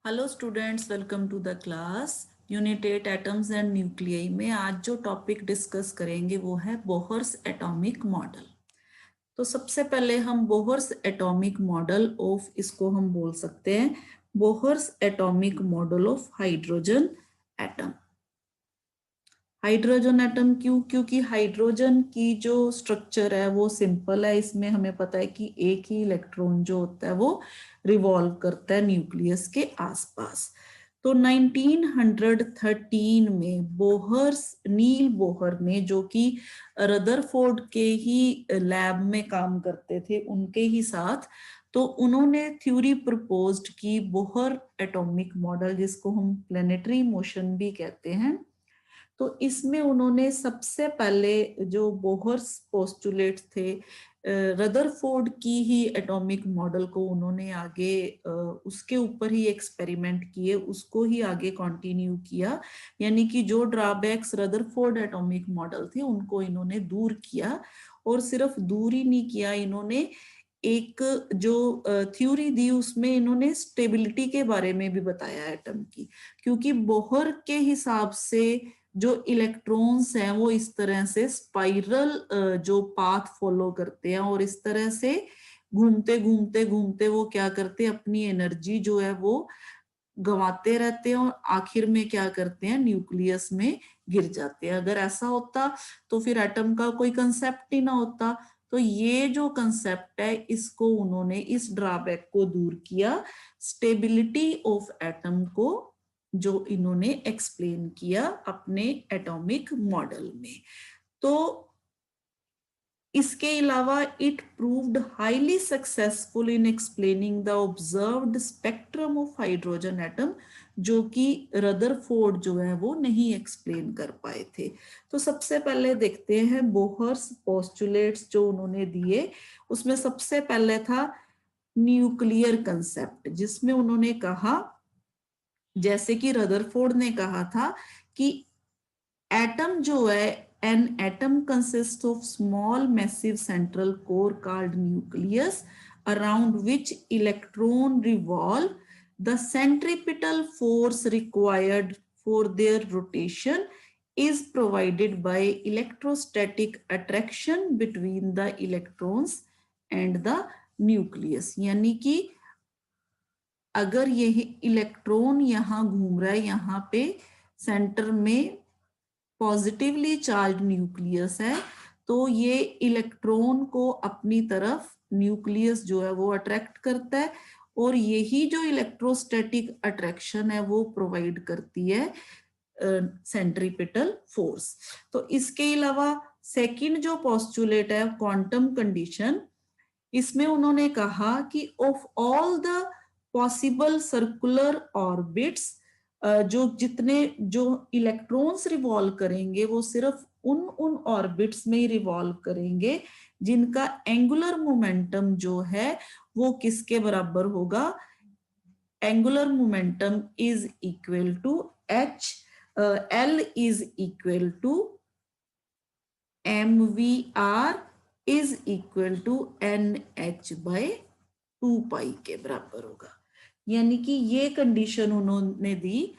Hello students, welcome to the class. Unit 8 atoms and nuclei में आज जो topic discuss करेंगे वो है बोहर्स एटॉमिक मॉडल। तो सबसे पहले हम बोहर्स एटॉमिक मॉडल ऑफ, इसको हम बोल सकते हैं Bohr's atomic model of hydrogen atom. Hydrogen atom क्यों? क्योंकि हाइड्रोजन की जो स्ट्रक्चर है वो सिंपल है। इसमें हमें पता है कि एक ही इलेक्ट्रॉन जो होता है वो रिवॉल्व करता है न्यूक्लियस के आसपास। तो 1913 में नील बोहर ने, जो कि रदरफोर्ड के ही लैब में काम करते थे उनके ही साथ, तो उन्होंने थ्योरी प्रपोज्ड की बोहर एटॉमिक मॉडल, जिसको हम प्लेनेटरी मोशन भी कहते हैं। तो इसमें उन्होंने सबसे पहले जो बोहर्स पोस्टुलेट्स थे, रदरफोर्ड की ही एटॉमिक मॉडल को उन्होंने आगे उसके ऊपर ही एक्सपेरिमेंट किए, उसको ही आगे कंटिन्यू किया। यानी कि जो ड्रॉबैक्स रदरफोर्ड एटॉमिक मॉडल थे उनको इन्होंने दूर किया। और सिर्फ दूर ही नहीं किया, इन्होंने एक जो थ्योरी दी उसमें इन्होंने स्टेबिलिटी के बारे में भी बताया एटम की। क्योंकि बोहर के हिसाब से जो इलेक्ट्रॉन्स हैं वो इस तरह से स्पाइरल जो पाथ फॉलो करते हैं, और इस तरह से घूमते घूमते घूमते वो क्या करते हैं, अपनी एनर्जी जो है वो गंवाते रहते हैं और आखिर में क्या करते हैं, न्यूक्लियस में गिर जाते हैं। अगर ऐसा होता तो फिर एटम का कोई कंसेप्ट ही ना होता। तो ये जो कंसेप्ट है इसको उन्होंने, इस ड्रॉबैक को दूर किया, स्टेबिलिटी ऑफ एटम को जो इन्होंने एक्सप्लेन किया अपने एटॉमिक मॉडल में। तो इसके अलावा it proved highly successful in explaining the observed spectrum of hydrogen atom, जो कि रदरफोर्ड जो है वो नहीं एक्सप्लेन कर पाए थे। तो सबसे पहले देखते हैं बोहर्स पोस्टुलेट्स जो उन्होंने दिए। उसमें सबसे पहले था न्यूक्लियर कंसेप्ट, जिसमें उन्होंने कहा, जैसे कि रदरफोर्ड ने कहा था कि एटम जो है, an atom consist of small massive central core called nucleus around which electron revolve. The centripetal force required for their rotation is provided by electrostatic attraction between the electrons and the nucleus। यानी कि अगर यह electron यहाँ घूम रहा है, यहाँ पे सेंटर में पॉजिटिवली चार्ज न्यूक्लियस है, तो ये इलेक्ट्रॉन को अपनी तरफ न्यूक्लियस जो है वो अट्रैक्ट करता है, और यही जो इलेक्ट्रोस्टैटिक अट्रैक्शन है वो प्रोवाइड करती है सेंट्रीपिटल फोर्स। तो इसके अलावा सेकंड जो पोस्टुलेट है क्वांटम कंडीशन, इसमें उन्होंने कहा कि of all the possible circular orbits, जो जितने जो इलेक्ट्रॉन्स रिवॉल्व करेंगे वो सिर्फ उन उन ऑर्बिट्स में ही रिवॉल्व करेंगे जिनका एंगुलर मोमेंटम जो है वो किसके बराबर होगा, angular momentum is equal to H, L is equal to M V R is equal to N H by 2 pi के बराबर होगा। यानी कि ये कंडीशन उन्होंने दी,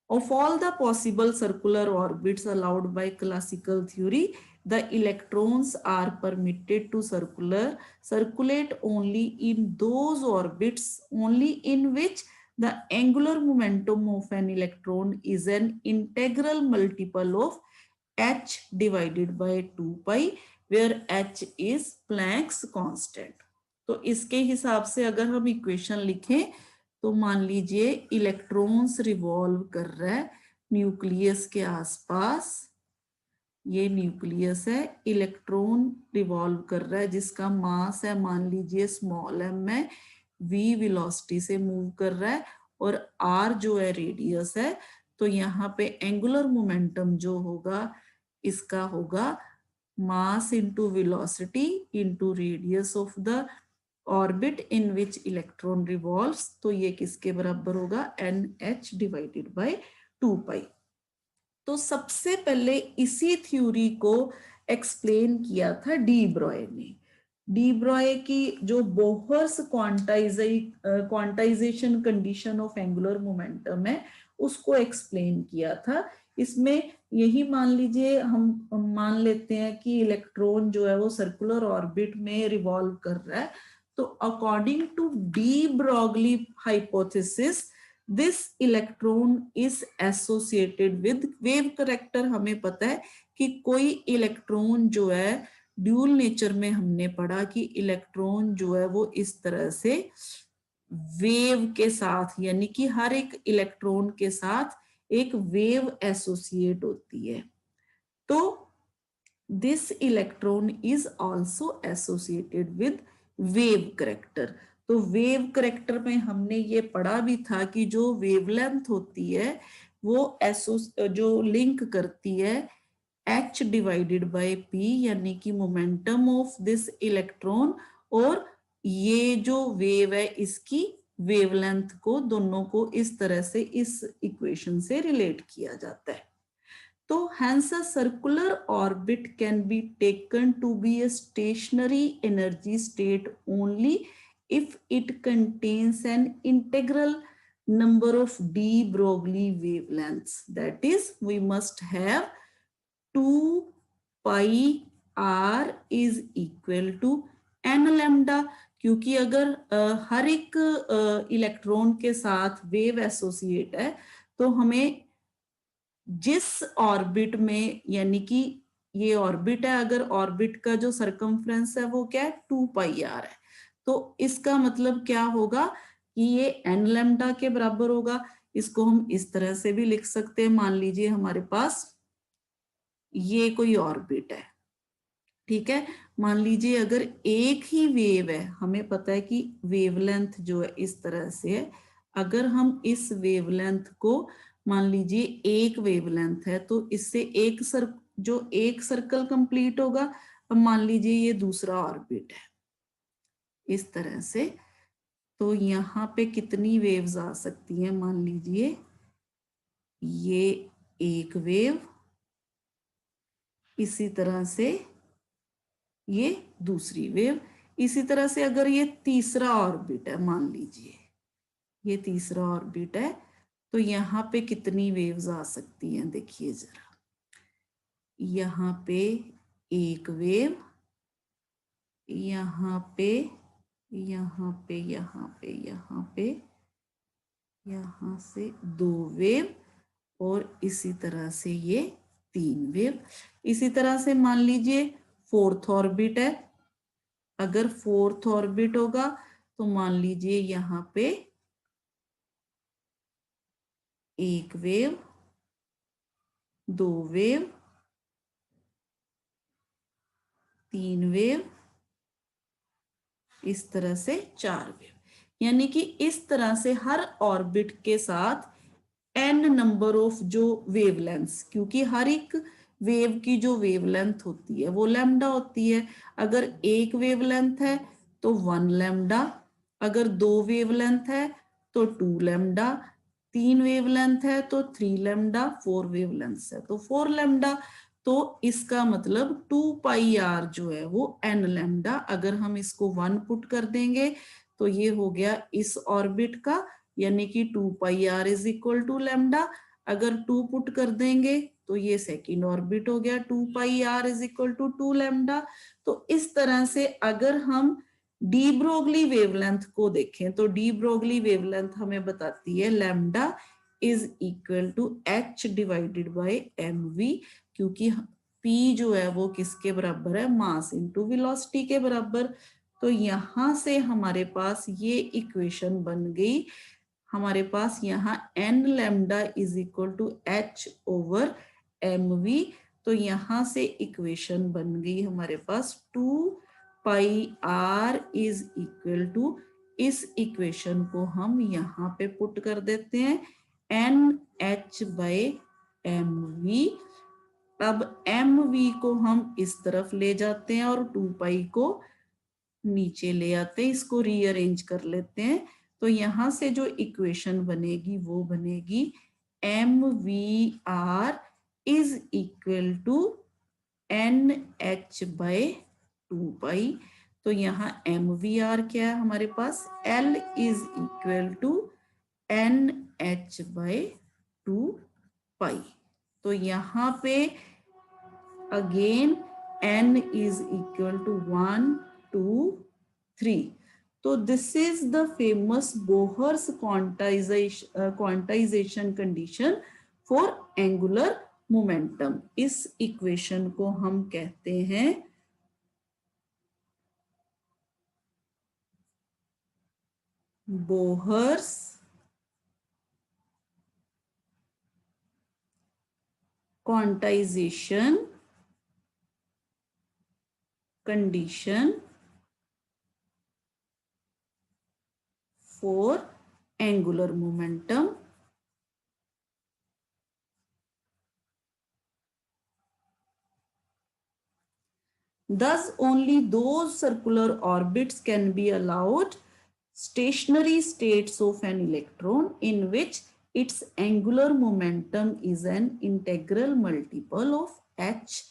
of all the possible circular orbits allowed by classical theory, the electrons are permitted to circulate only in those orbits only in which the angular momentum of an electron is an integral multiple of h divided by 2 pi, where h is Planck's constant। तो इसके हिसाब से अगर हम equation लिखें तो मान लीजिए इलेक्ट्रॉन्स रिवॉल्व कर रहा है न्यूक्लियस के आसपास, ये न्यूक्लियस है, इलेक्ट्रॉन रिवॉल्व कर रहा है जिसका मास है मान लीजिए स्मॉल एम है, वी वेलोसिटी से मूव कर रहा है, और आर जो है रेडियस है। तो यहाँ पे एंगुलर मोमेंटम जो होगा इसका होगा mass into velocity into radius of the orbit in which electron revolves. तो ये किसके बराबर होगा, N H divided bye 2 pi. तो सबसे पहले इसी थ्योरी को एक्सप्लेन किया था डी ब्रॉय ने। डी ब्रॉय की जो Bohr's quantization condition of angular momentum है उसको एक्सप्लेन किया था। इसमें यही मान लीजिए, हम मान लेते हैं कि इलेक्ट्रॉन जो है वो सर्कुलर ऑर्बिट में रिवॉल्व कर रहा है, तो according to de Broglie hypothesis this electron is associated with wave character. हमें पता है कि कोई इलेक्ट्रॉन जो है ड्यूल नेचर में हमने पढ़ा कि इलेक्ट्रॉन जो है वो इस तरह से वेव के साथ, यानी कि हर एक इलेक्ट्रॉन के साथ एक वेव एसोसिएट होती है। तो this electron is also associated with wave character. तो वेव करेक्टर में हमने ये पढ़ा भी था कि जो वेवलेंथ होती है वो जो लिंक करती है h डिवाइडेड बाय p, यानी कि मोमेंटम ऑफ दिस इलेक्ट्रॉन, और ये जो वेव है इसकी वेवलेंथ को, दोनों को इस तरह से इस इक्वेशन से रिलेट किया जाता है। तो hence a circular orbit can be taken to be a stationary energy state only if it contains an integral number of de Broglie wavelengths. That is, we must have 2 pi r is equal to n lambda, क्योंकि अगर हर एक electron के साथ wave associate है तो हमें जिस orbit में, यानी कि ये ऑर्बिट है, अगर ऑर्बिट का जो सरकमफ्रेंस है वो क्या है 2 पाई आर है, तो इसका मतलब क्या होगा कि ये एन लैम्डा के बराबर होगा। इसको हम इस तरह से भी लिख सकते हैं, मान लीजिए हमारे पास ये कोई ऑर्बिट है, ठीक है। मान लीजिए अगर एक ही वेव है, हमें पता है कि वेवलेंथ जो है इस तरह से है, अगर हम इस वेवलेंथ को, मान लीजिए एक वेवलेंथ है, तो इससे एक सर्कल कंप्लीट होगा। अब मान लीजिए ये दूसरा ऑर्बिट है इस तरह से, तो यहाँ पे कितनी वेव्स आ सकती हैं? मान लीजिए ये एक वेव, इसी तरह से ये दूसरी वेव, इसी तरह से अगर ये तीसरा ऑर्बिट है, मान लीजिए ये तीसरा ऑर्बिट है, तो यहाँ पे कितनी वेव्स आ सकती हैं? देखिए जरा, यहाँ पे एक वेव, यहाँ पे, यहाँ पे, यहाँ पे, यहाँ पे, यहाँ से दो वेव, और इसी तरह से ये तीन वेव। इसी तरह से मान लीजिए फोर्थ ऑर्बिट है, अगर फोर्थ ऑर्बिट होगा तो मान लीजिए यहाँ पे एक वेव, दो वेव, तीन वेव, इस तरह से चार वेव, यानी कि इस तरह से हर ऑर्बिट के साथ n नंबर ऑफ जो वेवलेंथ्स, क्योंकि हर एक वेव की जो वेवलेंथ होती है वो लैम्डा होती है। अगर एक वेवलेंथ है तो 1 लैम्डा, अगर दो वेवलेंथ है तो 2 लैम्डा, तीन वेवलेंथ है तो 3 लैम्डा, 4 वेवलेंथ है तो 4 लैम्डा। तो इसका मतलब 2 पाई आर जो है वो n लैम्डा, अगर हम इसको 1 पुट कर देंगे तो ये हो गया इस ऑर्बिट का, यानी कि 2 pi are is equal to lambda. अगर 2 पुट कर देंगे तो ये सेकेंड ऑर्बिट हो गया, 2 pi are is equal to 2 lambda. तो इस तरह से अगर हम डी ब्रोगली वेवलेंथ को देखें तो डी ब्रोगली वेवलेंथ हमें बताती है lambda is equal to H divided by M V, क्योंकि p जो है वो किसके बराबर है? मास इंटू वेलोसिटी के बराबर। तो यहां से हमारे पास ये इक्वेशन बन गई, हमारे पास यहाँ n lambda is equal to h over M V. तो यहां से इक्वेशन बन गई हमारे पास 2 pi are is equal to, इस इक्वेशन को हम यहाँ पे पुट कर देते हैं N H by M V. अब एम वी को हम इस तरफ ले जाते हैं और 2 पाई को नीचे ले आते हैं, इसको रीअरेंज कर लेते हैं। तो यहां से जो इक्वेशन बनेगी वो बनेगी M V R is equal to N H by 2 pi. तो यहाँ mvr क्या है हमारे पास, L is equal to NH/2 pi. तो यहाँ पे again n is equal to 1 2 3। तो this is the famous Bohr's quantization condition for angular momentum. इस इक्वेशन को हम कहते हैं Bohr's quantization condition for angular momentum. Thus, only those circular orbits can be allowed stationary states of an electron in which its angular momentum is an integral multiple of h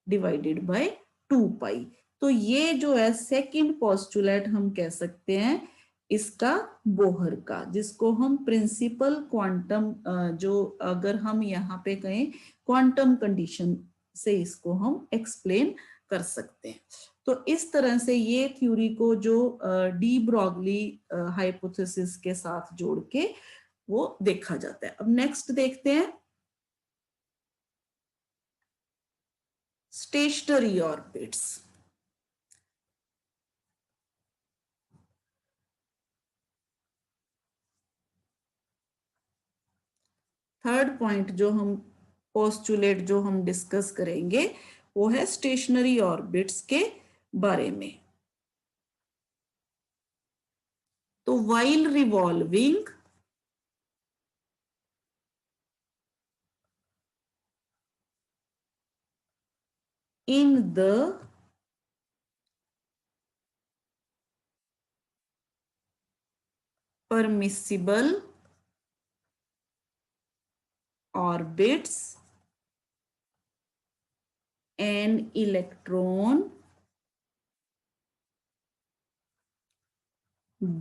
divided by 2 pi। तो ये जो है second postulate हम कह सकते हैं इसका Bohr का, जिसको हम प्रिंसिपल क्वांटम, जो अगर हम यहाँ पे कहें क्वांटम कंडीशन से इसको हम एक्सप्लेन कर सकते हैं। तो इस तरह से ये थ्योरी को जो डी ब्रॉगली हाइपोथेसिस के साथ जोड़ के वो देखा जाता है। अब नेक्स्ट देखते हैं स्टेशनरी ऑर्बिट्स। थर्ड पॉइंट जो हम पोस्टुलेट जो हम डिस्कस करेंगे वो है स्टेशनरी ऑर्बिट्स के बारे में। तो while revolving in the permissible orbits, an electron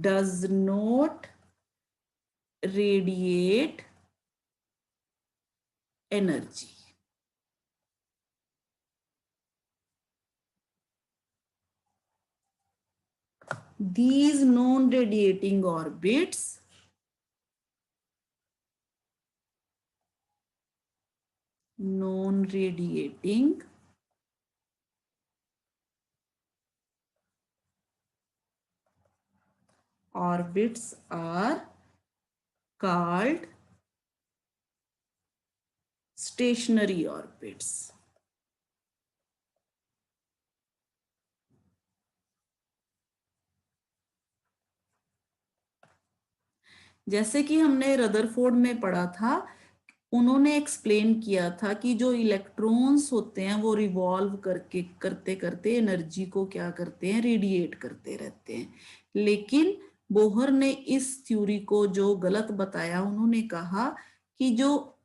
does not radiate energy। These non-radiating orbits are called stationary orbits। जैसे कि हमने रदरफोर्ड में पढ़ा था, उन्होंने एक्सप्लेन किया था कि जो इलेक्ट्रॉन्स होते हैं वो रिवॉल्व करके करते करते एनर्जी को क्या करते हैं, रेडिएट करते रहते हैं। लेकिन बोहर ने इस थ्योरी को जो गलत बताया, उन्होंने कहा कि जो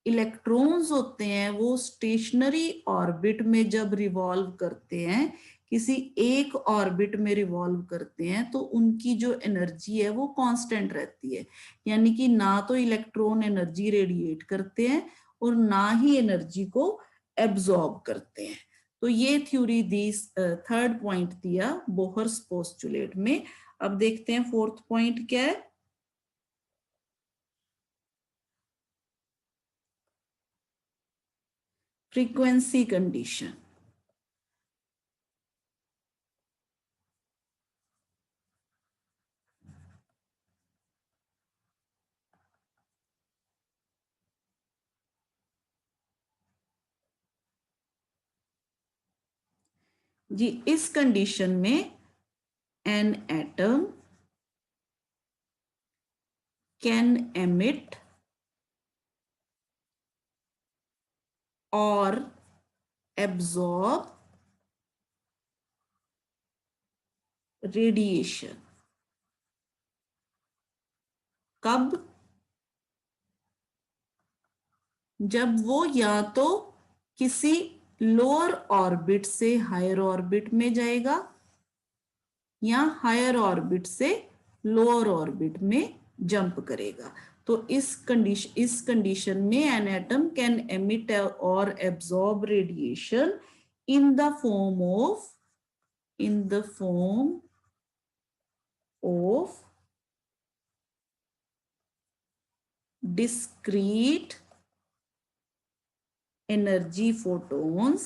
इलेक्ट्रॉन्स होते हैं वो स्टेशनरी ऑर्बिट में जब रिवॉल्व करते हैं, किसी एक ऑर्बिट में रिवॉल्व करते हैं, तो उनकी जो एनर्जी है वो कांस्टेंट रहती है। यानी कि ना तो इलेक्ट्रॉन एनर्जी रेडिएट करते हैं और ना ही एनर्जी को एब्जॉर्ब करते हैं। तो ये थ्योरी दी, थर्ड पॉइंट दिया बोहर्स पोस्टुलेट में। अब देखते हैं फोर्थ पॉइंट क्या है। Frequency condition. जी, इस कंडीशन में एन एटम कैन एमिट और एब्जॉर्ब रेडिएशन। कब? जब वो या तो किसी लोअर ऑर्बिट से हायर ऑर्बिट में जाएगा, या हायर ऑर्बिट से लोअर ऑर्बिट में जंप करेगा। तो इस कंडीशन में एन एटम कैन एमिट और absorb radiation in the form of discrete energy photons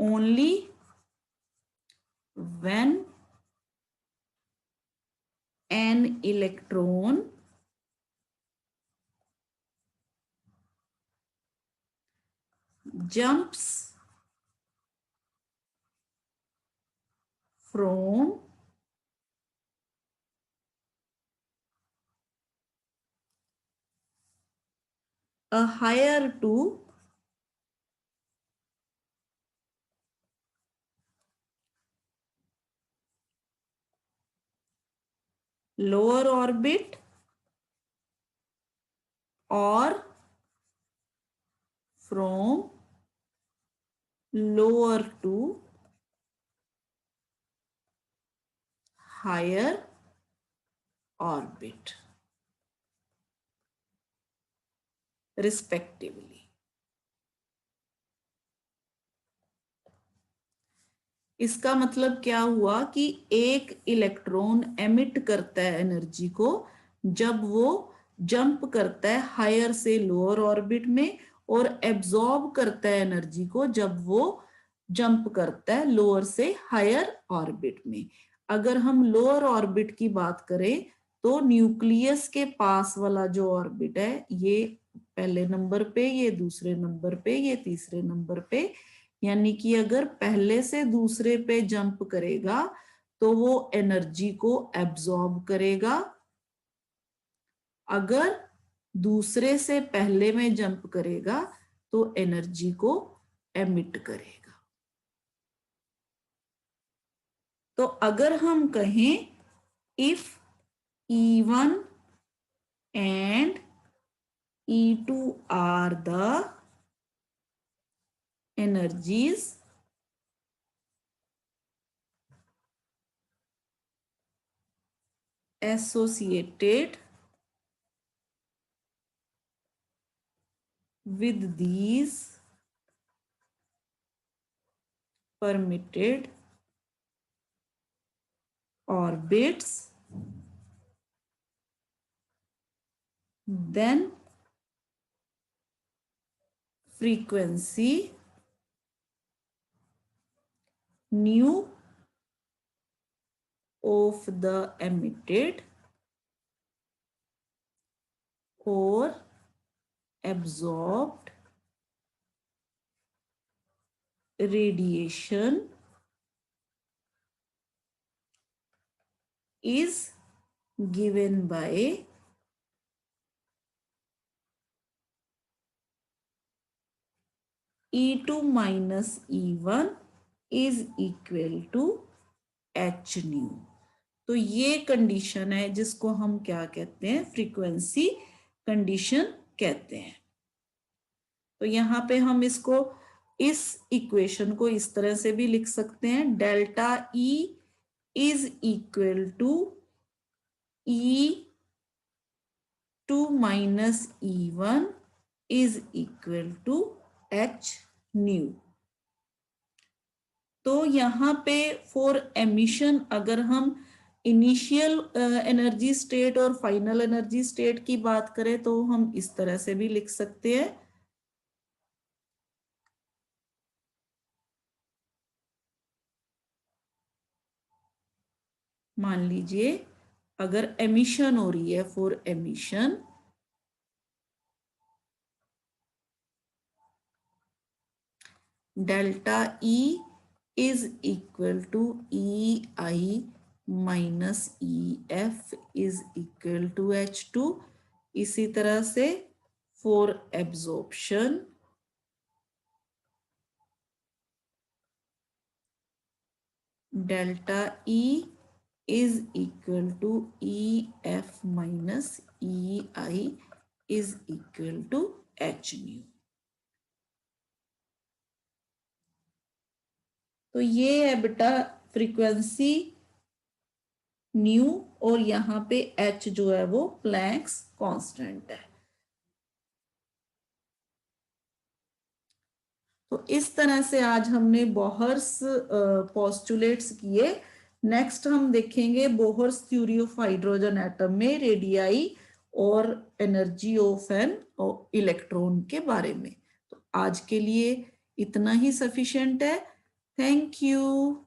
only when an electron jumps from a higher to lower orbit or from lower to higher orbit respectively। इसका मतलब क्या हुआ कि एक electron emit करता है energy को जब वो जंप करता है हायर से लोअर ऑर्बिट में, और एब्जॉर्ब करता है एनर्जी को जब वो जंप करता है लोअर से हायर ऑर्बिट में। अगर हम लोअर ऑर्बिट की बात करें तो न्यूक्लियस के पास वाला जो ऑर्बिट है, ये पहले नंबर पे, ये दूसरे नंबर पे, ये तीसरे नंबर पे, यानी कि अगर पहले से दूसरे पे जंप करेगा तो वो एनर्जी को एब्जॉर्ब करेगा, अगर दूसरे से पहले में जंप करेगा तो एनर्जी को एमिट करेगा। तो अगर हम कहें if E1 and E2 are the energies associated with these permitted orbits, then frequency nu of the emitted or absorbed radiation is given by E2 minus E1 is equal to h nu। तो ये condition है जिसको हम क्या कहते हैं, frequency condition कहते हैं। तो यहाँ पे हम इसको, इस इक्वेशन को इस तरह से भी लिख सकते हैं, delta E is equal to E2 minus E1 is equal to h nu. तो यहाँ पे फॉर एमिशन अगर हम इनिशियल एनर्जी स्टेट और फाइनल एनर्जी स्टेट की बात करें तो हम इस तरह से भी लिख सकते हैं, मान लीजिए अगर एमिशन हो रही है, for emission delta E is equal to EI minus EF is equal to H2। इसी तरह से for absorption delta E is equal to EF minus EI is equal to h nu। तो ये है बेटा फ्रीक्वेंसी न्यू, और यहाँ पे h जो है वो प्लैंक्स कांस्टेंट है। तो इस तरह से आज हमने बोहर्स पोस्टुलेट्स किए। नेक्स्ट हम देखेंगे Bohr's theory of hydrogen atom में रेडियाई और एनर्जी ऑफ एन इलेक्ट्रॉन के बारे में। तो आज के लिए इतना ही सफिशिएंट है। Thank you.